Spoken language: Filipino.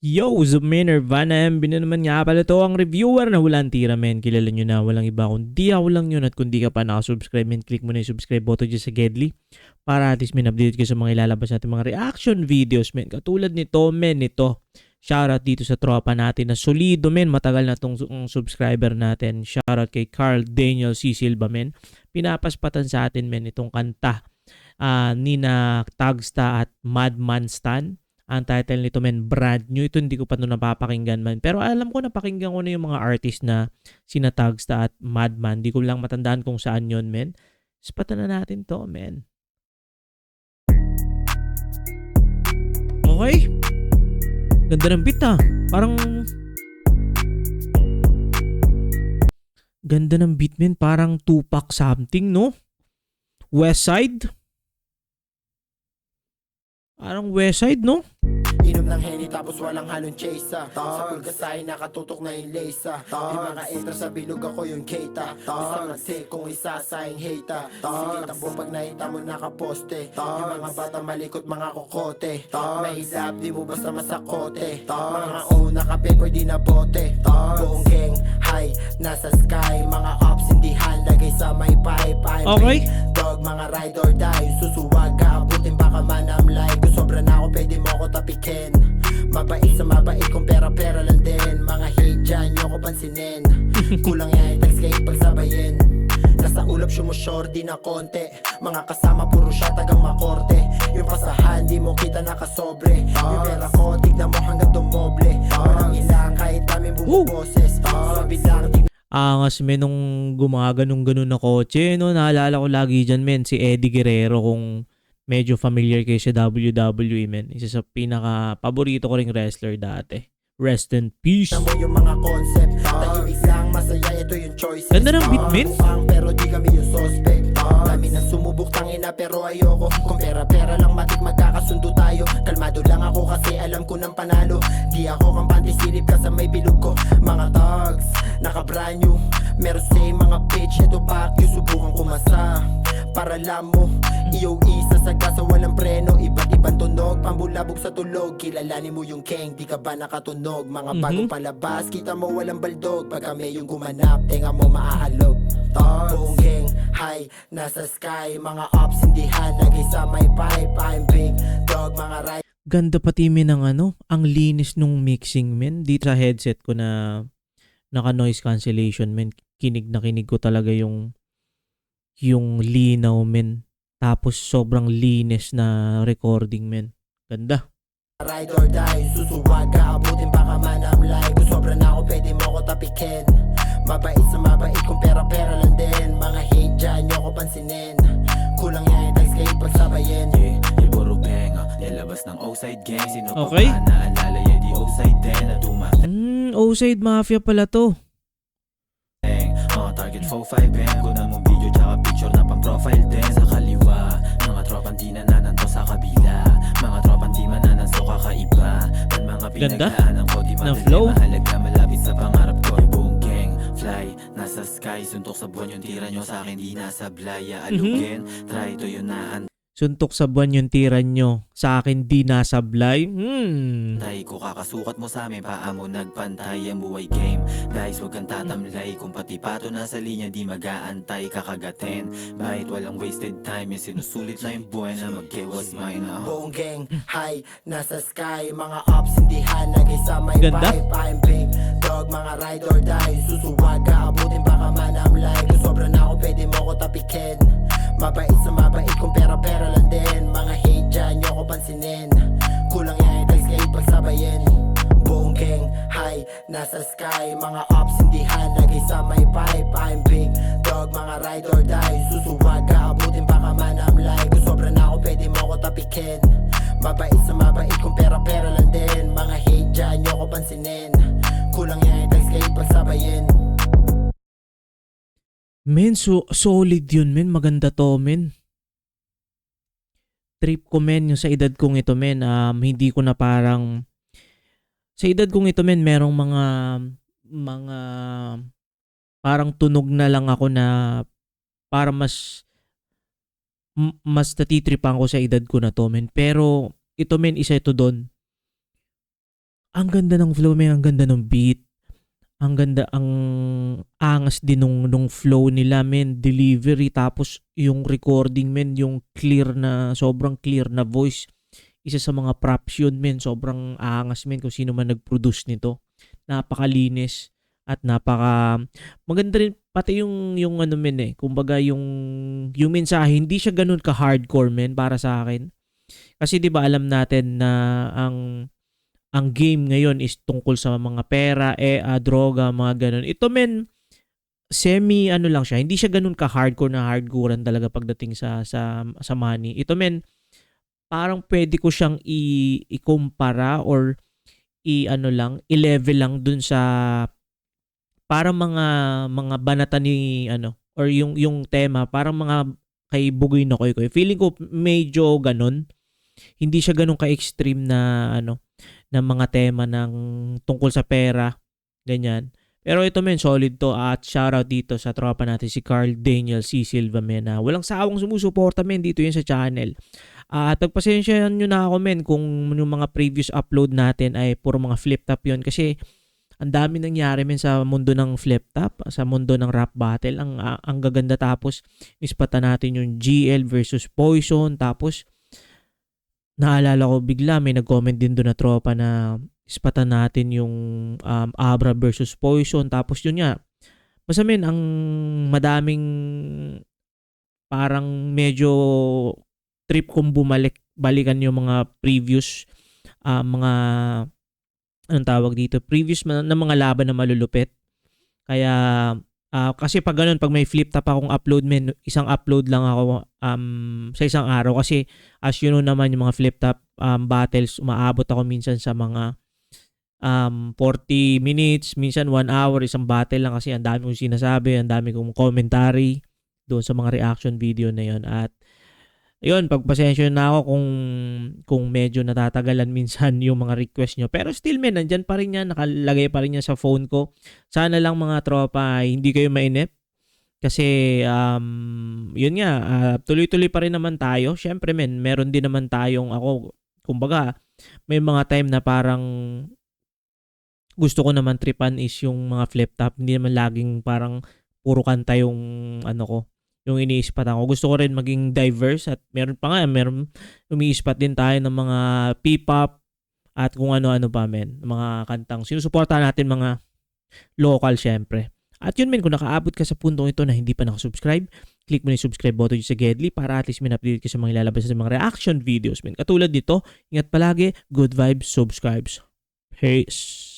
Yo, Zubman Nirvana M. Bino naman nga pala to ang reviewer na walang tira, men. Kilala nyo na, walang iba kundi ako lang yun. At kung di ka pa nakasubscribe, men, click mo na yung subscribe button dyan sa Gedli para at least update ka sa mga ilalabas natin mga reaction videos, men. Katulad nito, men, ito. Shoutout dito sa tropa natin na solido, men. Matagal na tong subscriber natin. Shoutout kay Carl Daniel C. Silva, men. Pinapaspatan sa atin, men, itong kanta ni na Tagsta at Madman Stan. Ang title nito, men, brand new. Ito hindi ko pa ito napapakinggan, man. Pero alam ko napakinggan ko na yung mga artist na sina Tagsta at Madman. Hindi ko lang matandaan kung saan yun, men. Spatan na natin to, men. Okay. Ganda ng beat, ah. Parang ganda ng beat, men. Parang Tupac something, no? West Side. Parang West Side, no? Inom ng Henny tapos walang halong chasa. Sa pulgasay nakatutok na yung lesa. Yung mga etra sa bilog ako yung keita. Isang nagtik kung isasayang hata. Sige takbo pag nakita mo nakaposte. Yung mga bata malikot mga kokote. May lap di mo basta masakote. Mga naka-paper di na bote. Buong gang high nasa sky. Mga ups hindi lagay sa may pipe. Okay. Dog mga ride or die. Susuwag ka abutin baka manamlay. Kung sobra na ako pwede mo ako tapikin. Mabait sa mabait kung pera-pera lang din. Mga hate dyan nyo ko pansinin. Kulang yan text kayo pagsabayin. Nasa ulap sumushore di na konti. Mga kasama puro siya tagang makorte. Yung pasahan di mo kita nakasobre. Yung pera ko tignan mo hanggang dumoble. Walang ilang kahit namin bumuboses. Sabi lang tignan Angas, men, nung gumaganong-ganon na kotse, no? Naalala ko lagi dyan, men, si Eddie Guerrero, kung medyo familiar kayo sa WWE, men. Isa sa pinaka-paborito ko ring wrestler dati. Rest in peace. mo yung mga concept. Tahimik lang masaya ito yung choices. Ganda ng beat, men. Pero di kami yung suspect. Dami nang sumubok tangina pero ayoko. Kung pera-pera lang matik magkakasundo tayo. Kalmado lang ako kasi alam ko ng panalo. Di ako kampante silip ka sa may bilog ko. Mga thugs, naka-brand new. Meron say mga bitch, ito pack yung subukan kumasa. Para alam mo, iyo isa sa gasa walang preno. Iba't ibang tunog, pambulabog sa tulog. Kilalanin mo yung keng, di ka ba nakatunog? Mga bagong palabas, kita mo walang baldog. Pag kami yung gumanap, tenga mo maaalog. Buong gang, high, nasa sky. Mga ups, hindi lagay sa may pipe. I'm big dog, mga ride. Ganda pati, men, ng ang linis nung mixing, men. Dito sa headset ko na naka noise cancellation, men. Kinig na kinig ko talaga yung linaw, men. Tapos sobrang linis na recording, men. Ganda. Ride or die, susuwag ka, abutin baka manamlay. Kung sobra na ako, pwede mo ako tapikin. Mabait sa mabait kung pera-pera lang din. Mga hate dyan, nyo ko pansinin. Kulang yan, text kayo pagsabayin. Yung puro bang, nilabas ng O-Side gang. Sino Okay. pa ba naalala yan, di O-Side din. Naduma O-Side Mafia pala to. target 4-5 bang. Kuna mong video tsaka picture na pang profile din. Sa kaliwa, mga tropang di nananto sa kabila. Mga tropang di manananso kakaiba. Pan mga Ganda pinagdaanan ko di ng madali. flow. Mahalaga malapit sa pangarap ko. Buong gang, fly, nasa sky. Suntok sa buwan yung tira nyo sa akin di nasa blaya. Alugin, try to yun na Suntok sa buwan yung tira nyo. Sa akin di nasablay. Tay ko kakasukat mo sa amin, paa mo nagpantay ang buhay game. Guys, huwag kang tatamlay, kung pati pato nasa linya di mag-aantay kakagatin. Kahit walang wasted time, yung sinusulit na yung buhay na mag-kewas mine. Buong gang, high, nasa sky. Mga ups, hindi lagay sa may Ganda. pipe. I'm big dog, mga ride or die. Susuwag ka, abutin baka manamlay. Kung sobra na ako, pwede mo ako tapikin. Mabait sa mabait kung pera-pera lang din. Mga hate dyan, nyo ko pansinin. Kulang yan, text kayo pagsabayin. Buong gang, high, nasa sky. Mga ups, hindi lagay sa may pipe. I'm big dog, mga ride or die. Susuwag ka, abutin baka manamlay. Kung sobra na ako, pwede mo ako tapikin. Mabait sa mabait kung pera-pera lang din. Mga hate dyan, nyo ko pansinin. Kulang yan, text kayo pagsabayin. Men, so solid yun, men. Maganda to, men. Trip ko, men, yung sa edad kong ito, men. Hindi ko na parang... Sa edad kong ito, men, merong mga parang tunog na lang ako na para mas natitripan ko sa edad ko na to, men. Pero ito, men, isa ito doon. ang ganda ng flow, men, ang ganda ng beat. Ang ganda, ang angas din nung flow nila, men, delivery, tapos yung recording, men, yung sobrang clear na voice. Isa sa mga props yun, men, sobrang angas, men, kung sino man nag-produce nito. Napakalinis at maganda rin pati yung ano, men, kumbaga yung mensahe, hindi siya ganun ka-hardcore, men, para sa akin. Kasi 'di ba alam natin na ang game ngayon is tungkol sa mga pera, droga, mga ganun. Ito, men, semi ano lang siya. Hindi siya ganun ka-hardcore na hardcorean talaga pagdating sa money. Ito, men, parang pwede ko siyang ikumpara or ano lang, i-level lang dun sa parang mga banata ni ano or yung tema, parang mga kay Bugoy na Koy Koy. Feeling ko medyo ganun. Hindi siya ganun ka-extreme na ano ng mga tema ng tungkol sa pera, ganyan. Pero ito, men, solid to, at shoutout dito sa tropa natin si Carl Daniel C. Silva, men, na walang sawang sumusuporta, men, dito yan sa channel. At pagpasensyahan nyo na ako, men, kung yung mga previous upload natin ay puro mga flip top yun, kasi ang dami nangyari, men, sa mundo ng flip top, sa mundo ng rap battle. Ang gaganda, tapos ispatan natin yung GL versus Poison, tapos naalala ko bigla may nag-comment din doon na tropa na ispatan natin yung Abra versus Poison. Tapos yun nga, basta, men, ang madaming parang medyo trip kong balikan yung mga previous mga anong tawag dito, previous na mga laban na malulupit. Kaya kasi pag ganun, pag may flip top akong upload, men, isang upload lang ako sa isang araw, kasi as you know naman, yung mga flip top battles, umaabot ako minsan sa mga 40 minutes, minsan 1 hour isang battle lang, kasi ang dami kong sinasabi, ang dami kong commentary doon sa mga reaction video na yon. At yun, pagpasensya na ako kung medyo natatagalan minsan yung mga request nyo. Pero still, men, nandyan pa rin yan. Nakalagay pa rin yan sa phone ko. Sana lang, mga tropa, hindi kayo mainip. Kasi, yun nga, tuloy-tuloy pa rin naman tayo. Syempre, men, meron din naman tayong kumbaga, may mga time na parang gusto ko naman tripan is yung mga flip top. Hindi naman laging parang puro kanta yung yung iniispat ako. Gusto ko rin maging diverse, at meron umiispat din tayo ng mga P-pop at kung ano-ano pa, men. Mga kantang sinusuportahan natin, mga local, syempre. At yun, men, kung nakaabot ka sa puntong ito na hindi pa nakasubscribe, click mo na yung subscribe button sa Gedli para at least may update ka sa mga ilalabas sa mga reaction videos, men. Katulad dito, ingat palagi, good vibes, subscribes. Peace.